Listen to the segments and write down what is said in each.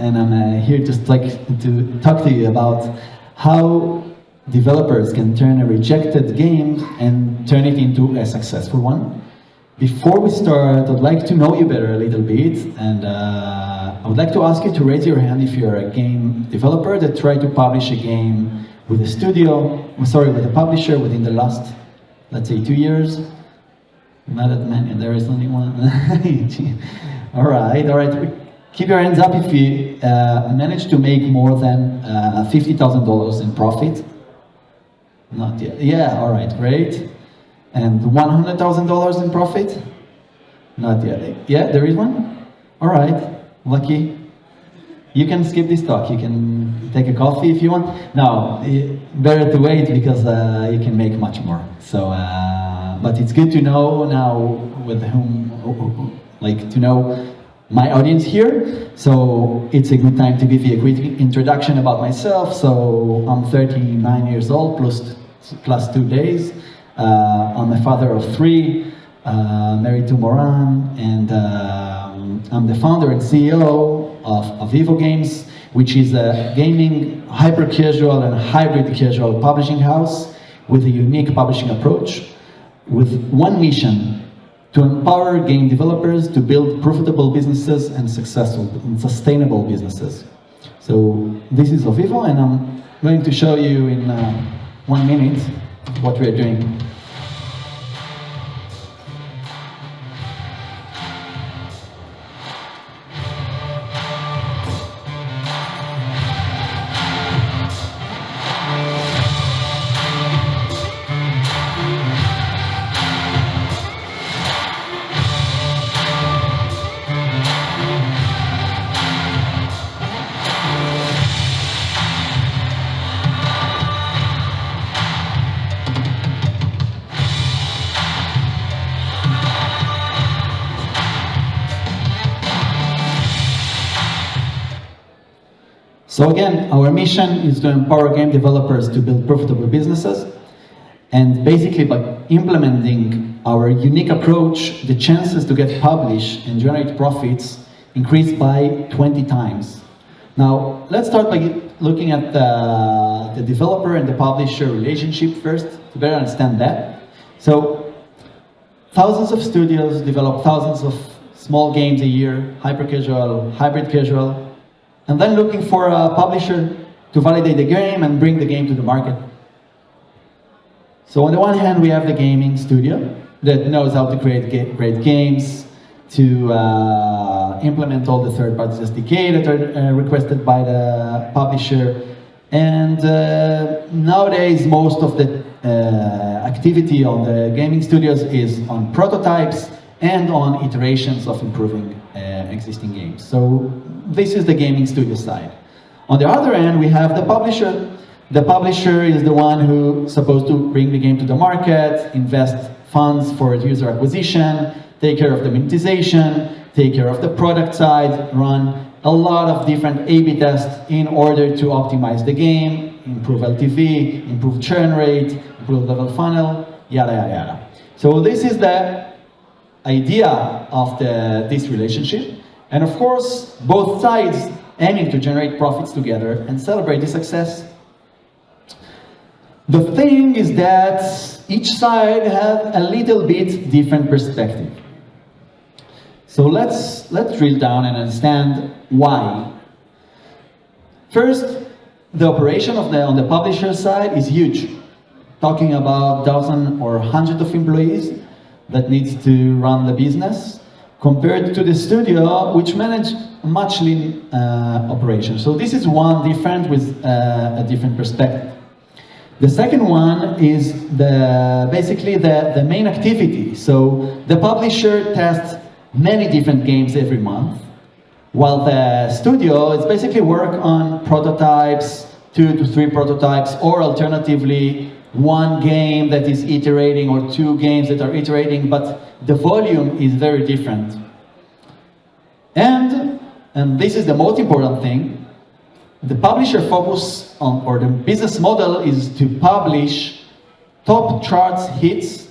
and I'm here just like to talk to you about how developers can turn a rejected game and turn it into a successful one. Before we start, I'd like to know you better a little bit, and I would like to ask you to raise your hand if you're a game developer that tried to publish a game with a studio, with a publisher within the last, let's say, 2 years. Not that many, there is only one. All right. Keep your hands up if you managed to make more than $50,000 in profit. Not yet. Yeah, all right, great. And $100,000 in profit? Not yet. Yeah, there is one? All right, lucky. You can skip this talk. You can take a coffee if you want. No, better to wait because you can make much more. So, but it's good to know now with whom, like to know my audience here. So it's a good time to give you a quick introduction about myself. So I'm 39 years old plus 2 days. I'm a father of 3, married to Moran, and I'm the founder and CEO of OVIVO Games, which is a gaming, hyper-casual and hybrid casual publishing house with a unique publishing approach, with one mission: to empower game developers to build profitable businesses and successful and sustainable businesses. So this is OVIVO, and I'm going to show you in 1 minute what we are doing. So again, our mission is to empower game developers to build profitable businesses, and basically by implementing our unique approach, the chances to get published and generate profits increase by 20 times. Now, let's start by looking at the developer and the publisher relationship first, to better understand that. So, thousands of studios develop thousands of small games a year, hyper-casual, hybrid casual, and then looking for a publisher to validate the game and bring the game to the market. So on the one hand, we have the gaming studio that knows how to create great games, to implement all the third-party SDK that are requested by the publisher. And nowadays, most of the activity on the gaming studios is on prototypes and on iterations of improving existing games. So this is the gaming studio side. On the other end, we have the publisher. The publisher is the one who's supposed to bring the game to the market, invest funds for user acquisition, take care of the monetization, take care of the product side, run a lot of different A/B tests in order to optimize the game, improve LTV, improve churn rate, improve level funnel, yada, yada, yada. So this is the idea of this relationship. And of course, both sides aiming to generate profits together and celebrate the success. The thing is that each side has a little bit different perspective. So let's drill down and understand why. First, the operation on the publisher side is huge. Talking about dozens or hundreds of employees that needs to run the business, compared to the studio, which manage much lean operation. So this is one different with a different perspective. The second one is basically the main activity. So the publisher tests many different games every month, while the studio is basically work on prototypes, 2 to 3 prototypes, or alternatively, 1 game that is iterating or 2 games that are iterating, but the volume is very different. And this is the most important thing, the publisher focus on, or the business model is to publish top charts hits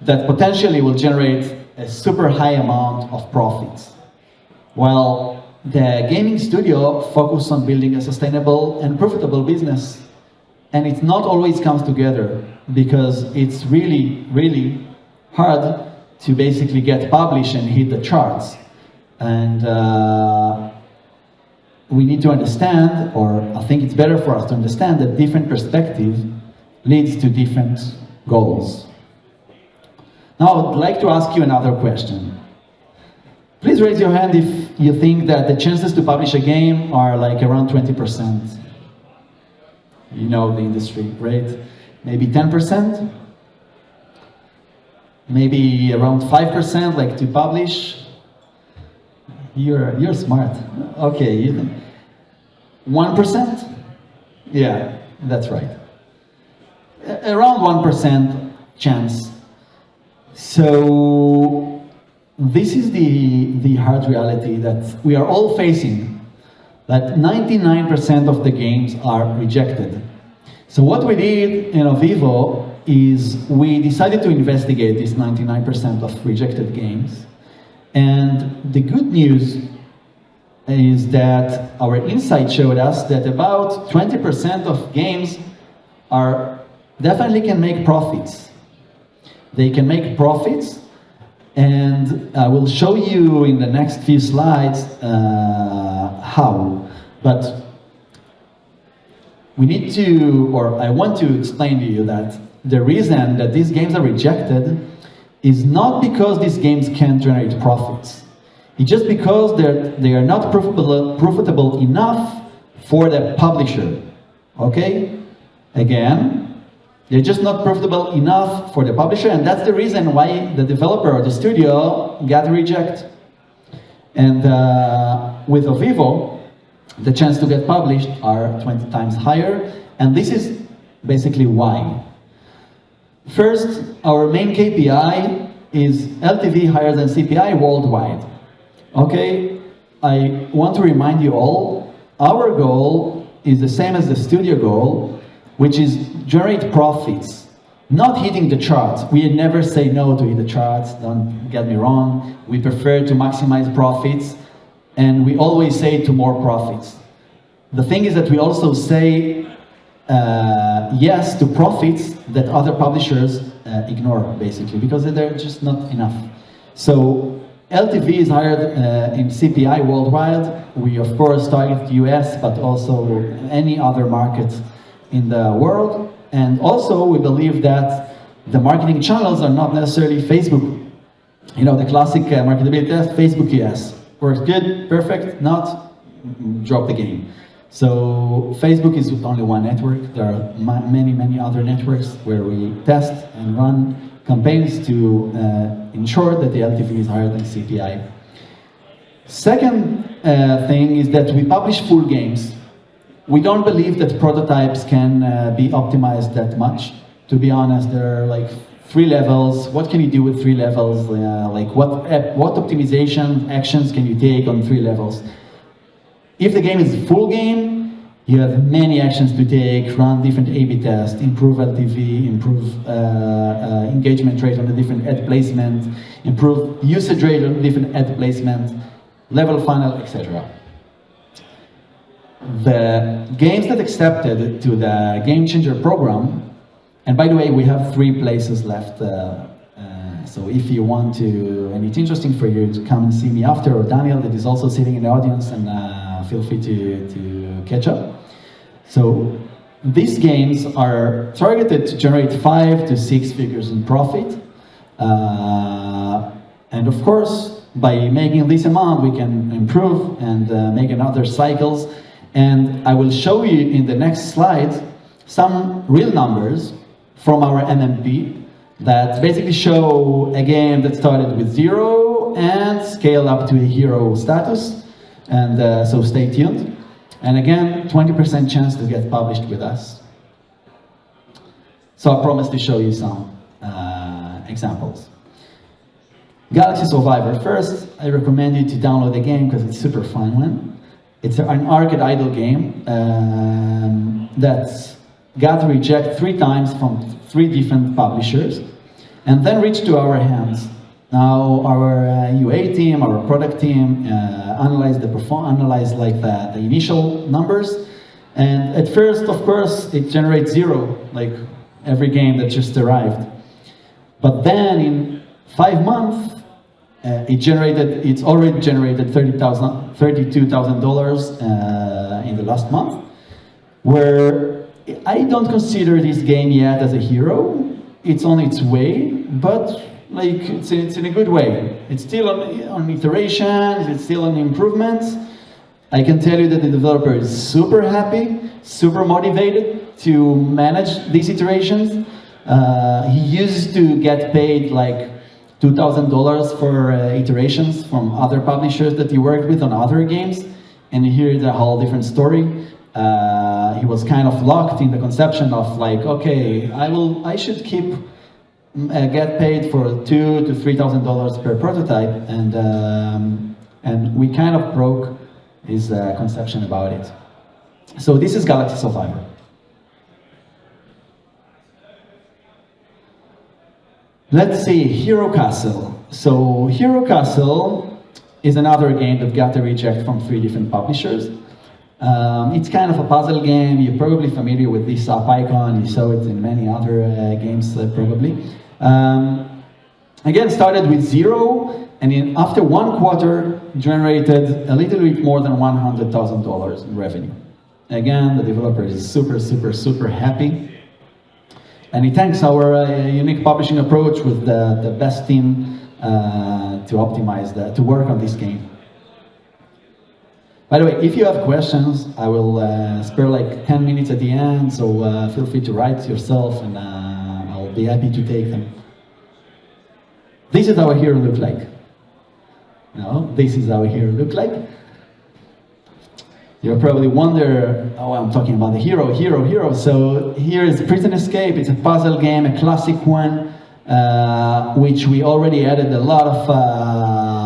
that potentially will generate a super high amount of profits. While the gaming studio focuses on building a sustainable and profitable business. And it not always comes together because it's really, really hard to basically get published and hit the charts. And we need to understand, or I think it's better for us to understand, that different perspective leads to different goals. Now, I'd like to ask you another question. Please raise your hand if you think that the chances to publish a game are like around 20%. You know the industry, right? Maybe 10%? Maybe around 5% like to publish? You're smart. Okay, 1%? Yeah, that's right. Around 1% chance. So this is the hard reality that we are all facing, that 99% of the games are rejected. So what we did in OVIVO is we decided to investigate this 99% of rejected games. And the good news is that our insight showed us that about 20% of games definitely can make profits. They can make profits, and I will show you in the next few slides how. But we need to, or I want to explain to you that the reason that these games are rejected is not because these games can't generate profits. It's just because they are not profitable enough for the publisher. Okay? Again, they're just not profitable enough for the publisher, and that's the reason why the developer or the studio got rejected. And with OVIVO, the chance to get published are 20 times higher, and this is basically why. First, our main KPI is LTV higher than CPI worldwide. Okay, I want to remind you all, our goal is the same as the studio goal, which is generate profits, not hitting the charts. We never say no to hit the charts, don't get me wrong. We prefer to maximize profits, and we always say to more profits. The thing is that we also say yes to profits that other publishers ignore, basically, because they're just not enough. So LTV is higher in CPI worldwide. We, of course, target the US, but also any other market in the world. And also, we believe that the marketing channels are not necessarily Facebook. You know, the classic marketability test, Facebook, yes. Works good, perfect, not, drop the game. So Facebook is only one network. There are many, many other networks where we test and run campaigns to ensure that the LTV is higher than CPI. Second thing is that we publish full games. We don't believe that prototypes can be optimized that much. To be honest, there are like 3 levels. What can you do with 3 levels? Like what optimization actions can you take on 3 levels? If the game is a full game, you have many actions to take, run different A/B tests, improve LTV, improve engagement rate on the different ad placement, improve usage rate on different ad placement, level funnel, etc. The games that accepted to the Game Changer program, and by the way, we have 3 places left, so if you want to, and it's interesting for you to come and see me after, or Daniel that is also sitting in the audience, and feel free to catch up. So these games are targeted to generate 5 to 6 figures in profit, and of course, by making this amount, we can improve and make another cycles. And I will show you in the next slide some real numbers from our MMP that basically show a game that started with 0 and scaled up to a hero status. And so stay tuned. And again, 20% chance to get published with us. So I promise to show you some examples. Galaxy Survivor. First, I recommend you to download the game because it's super fun one. It's an arcade idle game that got rejected 3 times from 3 different publishers and then reached to our hands. Now our UA team, our product team, analyze like the initial numbers, and at first, of course, it generates zero, like every game that just arrived. But then in 5 months, it's already generated $32,000 in the last month, where I don't consider this game yet as a hero. It's on its way, but like it's in a good way. It's still on iterations, it's still on improvements. I can tell you that the developer is super happy, super motivated to manage these iterations. He used to get paid like $2,000 for iterations from other publishers that he worked with on other games, and here is a whole different story. He was kind of locked in the conception of like, okay, I should get paid for $2,000 to $3,000 per prototype, and we kind of broke his conception about it. So this is Galaxy Survivor. Let's see, Hero Castle. So Hero Castle is another game that got a reject from 3 different publishers. It's kind of a puzzle game. You're probably familiar with this up icon. You saw it in many other games probably. Again, started with 0, and after 1 quarter, generated a little bit more than $100,000 in revenue. Again, the developer is super, super, super happy. And he thanks our unique publishing approach with the best team to optimize to work on this game. By the way, if you have questions, I will spare like 10 minutes at the end, so feel free to write yourself, and I'll be happy to take them. This is how a hero look like. No, this is how a hero look like. You'll probably wonder, oh, I'm talking about the hero. So here is Prison Escape. It's a puzzle game, a classic one, which we already added a lot of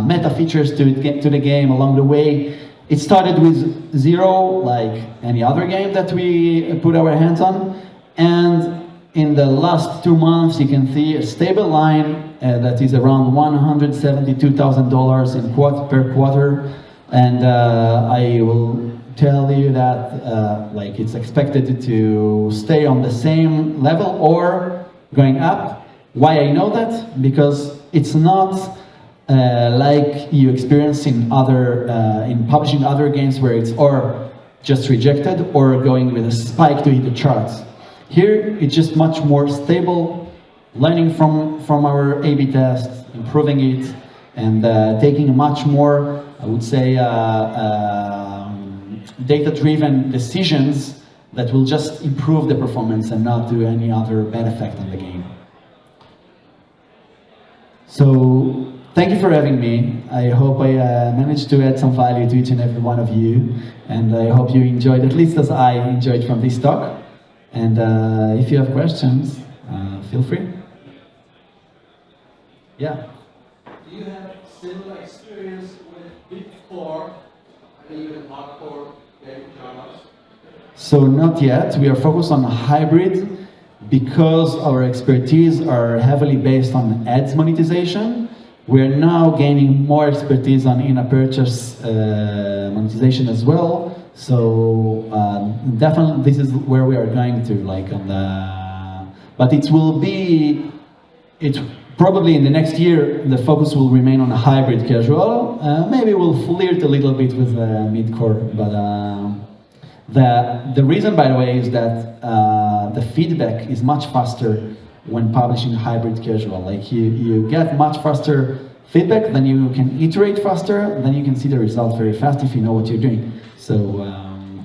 meta features to the game along the way. It started with 0, like any other game that we put our hands on, and in the last 2 months, you can see a stable line that is around $172,000 per quarter, and I will tell you that like it's expected to stay on the same level or going up. Why I know that? Because it's not like you experience in publishing other games where it's or just rejected or going with a spike to hit the charts. Here, it's just much more stable, learning from our A/B tests, improving it, and taking much more, I would say, data-driven decisions that will just improve the performance and not do any other bad effect on the game. So, thank you for having me. I hope I managed to add some value to each and every one of you, and I hope you enjoyed, at least as I enjoyed from this talk. And if you have questions, feel free. Yeah? Do you have similar experience with big core and even hardcore game genres? So not yet. We are focused on hybrid because our expertise are heavily based on ads monetization. We're now gaining more expertise on in-app purchase monetization as well. So definitely this is where we are going to, like on the, but probably in the next year the focus will remain on a hybrid casual. Maybe we'll flirt a little bit with mid-core, but the reason, by the way, is that the feedback is much faster when publishing hybrid casual. Like you get much faster feedback, then you can iterate faster, then you can see the result very fast if you know what you're doing. So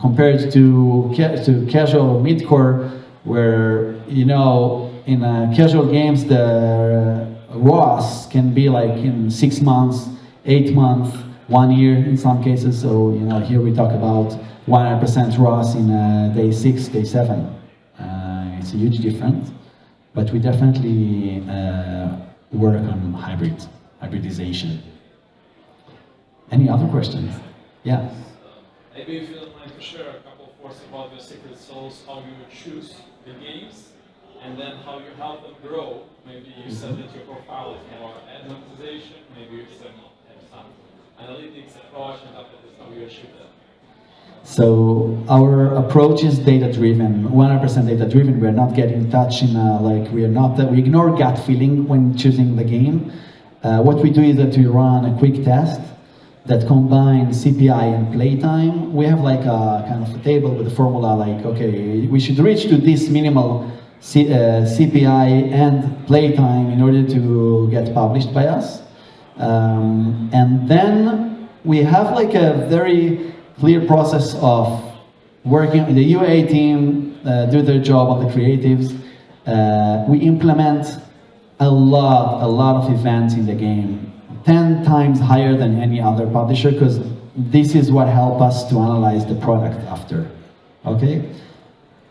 compared to casual or mid-core, where in casual games the ROAS can be like in 6 months, 8 months, 1 year in some cases. So here we talk about 100% ROAS in day 6, day 7. It's a huge difference, but we definitely work on hybridization. Any other questions? Yeah. Maybe if you don't mind to share a couple of words about the secret sauce, how you choose the games, and then how you help them grow. Maybe you said that your profile is more ad monetization, maybe you said have some analytics approach, and after this how you achieve that. So our approach is data-driven, 100% data-driven. We're not getting in touch in we ignore gut feeling when choosing the game. What we do is that we run a quick test that combines CPI and playtime. We have like a kind of a table with a formula like, okay, we should reach to this minimal CPI and playtime in order to get published by us. And then we have like a very clear process of working with the UA team, do their job on the creatives. We implement a lot of events in the game, 10 times higher than any other publisher, because this is what helps us to analyze the product after, okay?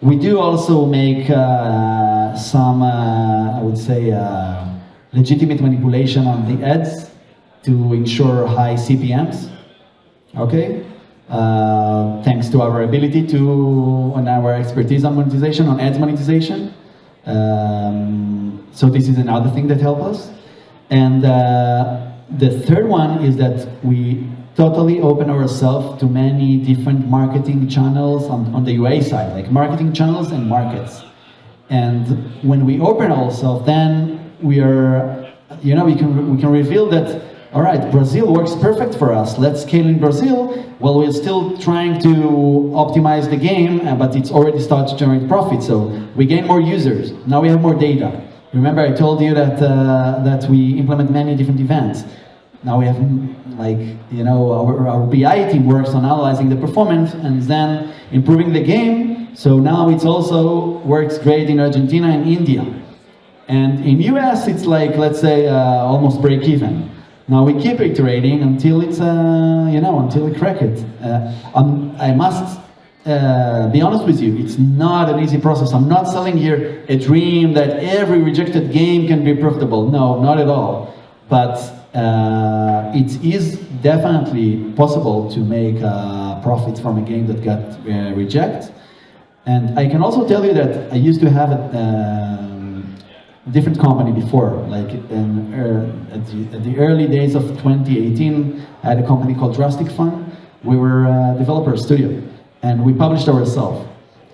We do also make some, I would say, legitimate manipulation on the ads to ensure high CPMs, okay? Thanks to our ability and our expertise on monetization, on ads monetization. So this is another thing that helps us. And the third one is that we totally open ourselves to many different marketing channels on the UA side, like marketing channels and markets. And when we open ourselves, then we are, we can reveal that, all right, Brazil works perfect for us. Let's scale in Brazil. Well, we're still trying to optimize the game, but it's already started to generate profit. So we gain more users. Now we have more data. Remember, I told you that that we implement many different events. Now we have, like, our BI team works on analyzing the performance and then improving the game. So now it also works great in Argentina and India. And in US, it's like, let's say, almost break even. Now we keep iterating until it's, until we crack it. I must be honest with you, it's not an easy process. I'm not selling here a dream that every rejected game can be profitable. No, not at all. But it is definitely possible to make profits from a game that got rejected. And I can also tell you that I used to have a different company before, like at the early days of 2018, I had a company called Drastic Fun. We were a developer studio, and we published ourselves,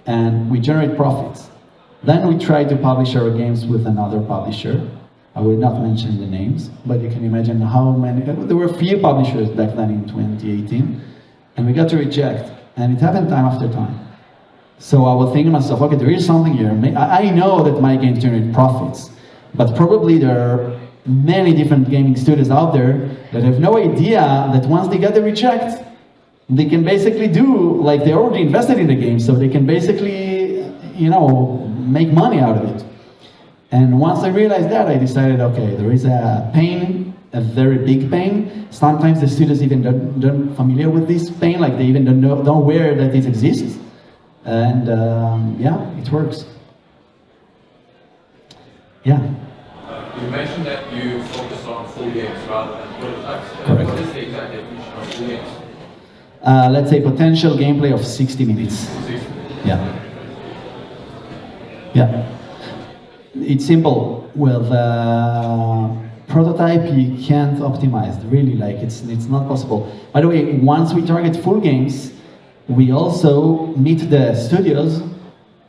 and we generate profits. Then we tried to publish our games with another publisher. I will not mention the names, but you can imagine how many, there were few publishers back then in 2018, and we got to reject, and it happened time after time. So I was thinking to myself, okay, there is something here. I know that my games generate profits, but probably there are many different gaming studios out there that have no idea that once they get the reject, they can basically do, like, they already invested in the game, so they can basically, make money out of it. And once I realized that, I decided, okay, there is a pain, a very big pain. Sometimes the studios even don't familiar with this pain, like they even don't aware that it exists. And yeah, it works. Yeah. You mentioned that you focus on full games rather than prototypes. Correct. What is the exact definition of full games? Let's say potential gameplay of 60 minutes. 60. Yeah. Yeah. It's simple. With prototype, you can't optimize. Really, like it's not possible. By the way, once we target full games, we also meet the studios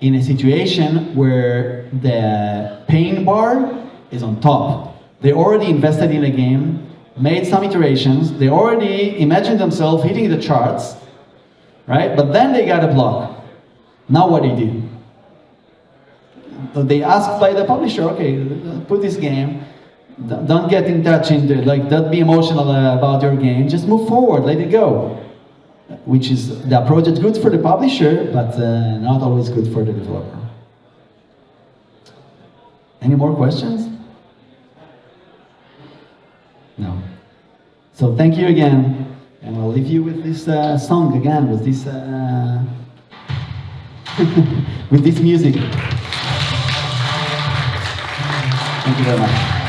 in a situation where the pain bar is on top. They already invested in a game, made some iterations, they already imagined themselves hitting the charts, right? But then they got a block. Now what do? They asked by the publisher, okay, put this game, don't get in touch into it, like don't be emotional about your game, just move forward, let it go. Which is the approach that's good for the publisher, but not always good for the developer. Any more questions? No. So thank you again, and I'll leave you with this song again, with this with this music. Thank you very much.